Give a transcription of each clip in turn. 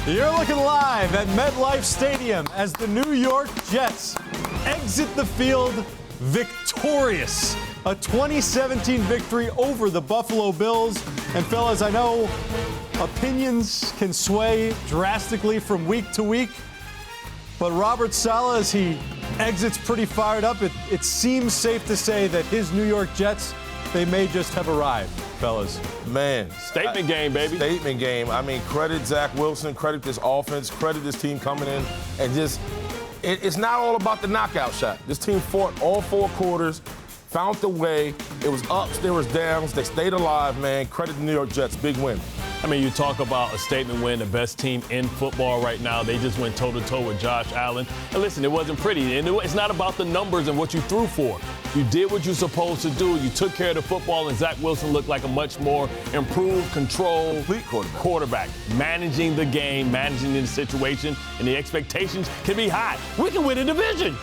You're looking live at MetLife Stadium as the New York Jets exit the field victorious. A 2017 victory over the Buffalo Bills. And fellas, I know opinions can sway drastically from week to week, but Robert Saleh, as he exits pretty fired up, it seems safe to say that his New York Jets, they may just have arrived, fellas. Man. Statement game, baby. Statement game. I mean, credit Zach Wilson, credit this offense, credit this team coming in, and just, it's not all about the knockout shot. This team fought all four quarters, found the way. It was ups, there was downs. They stayed alive, man. Credit the New York Jets. Big win. I mean, you talk about a statement win, the best team in football right now. They just went toe-to-toe with Josh Allen. And listen, it wasn't pretty. And it's not about the numbers and what you threw for. You did what you're supposed to do. You took care of the football, and Zach Wilson looked like a much more improved, controlled quarterback. Managing the game, managing the situation, and the expectations can be high. We can win a division.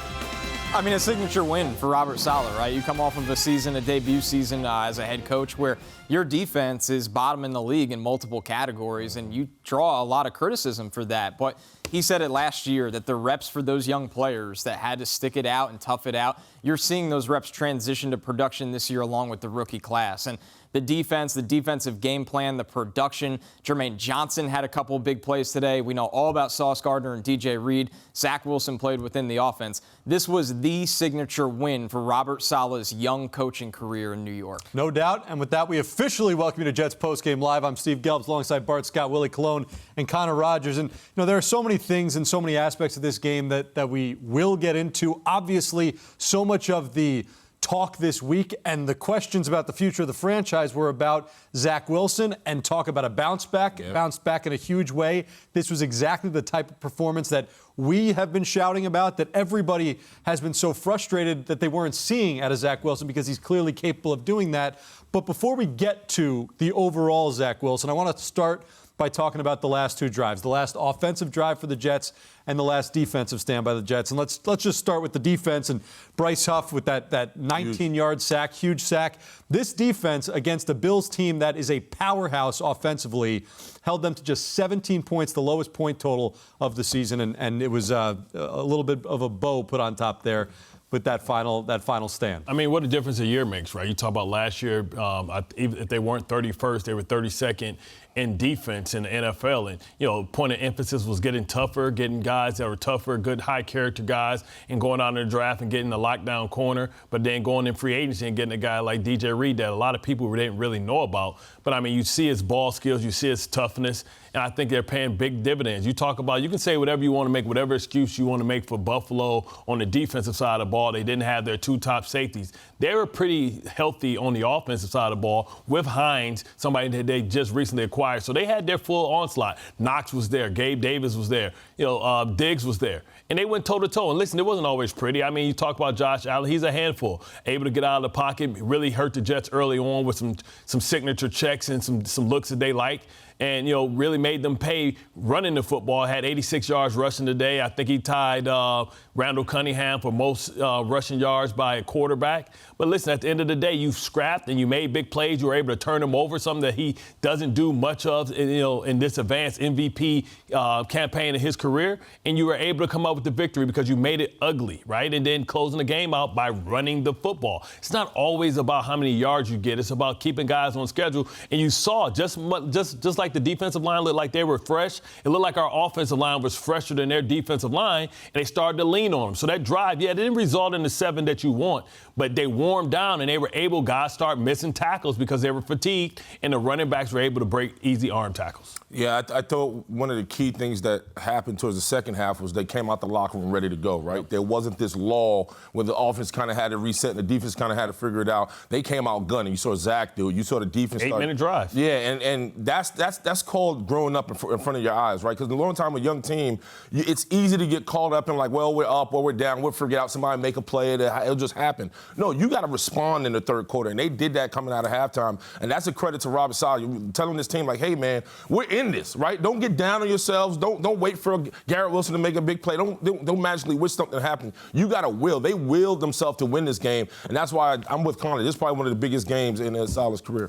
I mean, a signature win for Robert Saleh, right? You come off of a season, a debut season as a head coach where your defense is bottom in the league in multiple categories, and you draw a lot of criticism for that. But he said it last year that the reps for those young players that had to stick it out and tough it out, you're seeing those reps transition to production this year along with the rookie class. And the defense, the defensive game plan, the production. Jermaine Johnson had a couple of big plays today. We know all about Sauce Gardner and DJ Reed. Zach Wilson played within the offense. This was the signature win for Robert Saleh's young coaching career in New York. No doubt. And with that, we officially welcome you to Jets Postgame Live. I'm Steve Gelbs alongside Bart Scott, Willie Colon, and Connor Rogers. And, there are so many things and so many aspects of this game that we will get into. Obviously, so much of the talk this week and the questions about the future of the franchise were about Zach Wilson and talk about a bounce back in a huge way. This was exactly the type of performance that we have been shouting about, that everybody has been so frustrated that they weren't seeing out of Zach Wilson, because he's clearly capable of doing that. But before we get to the overall Zach Wilson, I want to start by talking about the last two drives, the last offensive drive for the Jets and the last defensive stand by the Jets. And let's just start with the defense and Bryce Huff with that 19-yard sack, huge sack. This defense against the Bills team that is a powerhouse offensively held them to just 17 points, the lowest point total of the season, and it was a little bit of a bow put on top there with that final stand. I mean, what a difference a year makes, right? You talk about last year, even if they weren't 31st, they were 32nd in defense in the NFL. And, point of emphasis was getting tougher, getting guys that were tougher, good high-character guys, and going out in the draft and getting the lockdown corner, but then going in free agency and getting a guy like DJ Reed that a lot of people didn't really know about. But, I mean, you see his ball skills, you see his toughness, and I think they're paying big dividends. You talk about, you can say whatever you want to make, whatever excuse you want to make for Buffalo on the defensive side of the ball. They didn't have their two top safeties. They were pretty healthy on the offensive side of the ball with Hines, somebody that they just recently acquired. So they had their full onslaught. Knox was there. Gabe Davis was there. Diggs was there. And they went toe-to-toe. And listen, it wasn't always pretty. I mean, you talk about Josh Allen. He's a handful. Able to get out of the pocket, really hurt the Jets early on with some signature checks and some looks that they like. And, really made them pay running the football. Had 86 yards rushing today. I think he tied Randall Cunningham for most rushing yards by a quarterback. But listen, at the end of the day, you scrapped and you made big plays. You were able to turn him over, something that he doesn't do much of, in this advanced MVP campaign in his career. And you were able to come up with the victory because you made it ugly, right? And then closing the game out by running the football. It's not always about how many yards you get. It's about keeping guys on schedule. And you saw just like the defensive line looked like they were fresh, it looked like our offensive line was fresher than their defensive line, and they started to lean on them. So that drive, it didn't result in the 7 that you want, but they warmed down and they were able, guys start missing tackles because they were fatigued, and the running backs were able to break easy arm tackles. Yeah, I thought one of the key things that happened towards the second half was they came out the locker room ready to go, right? Yep. There wasn't this lull where the offense kind of had to reset and the defense kind of had to figure it out. They came out gunning. You saw Zach do it. You saw the defense 8-minute drive. Yeah, and that's called growing up in front of your eyes, right? Because a long time with a young team, it's easy to get caught up in like, well, we're up or we're down. We'll figure out somebody make a play. It'll just happen. No, you got to respond in the third quarter, and they did that coming out of halftime. And that's a credit to Robert Saleh. You're telling this team, like, hey, man, we're in this, right? Don't get down on yourselves. Don't wait for Garrett Wilson to make a big play. Don't magically wish something to happen. You got to will. They willed themselves to win this game, and that's why I'm with Connor. This is probably one of the biggest games in Saleh's career.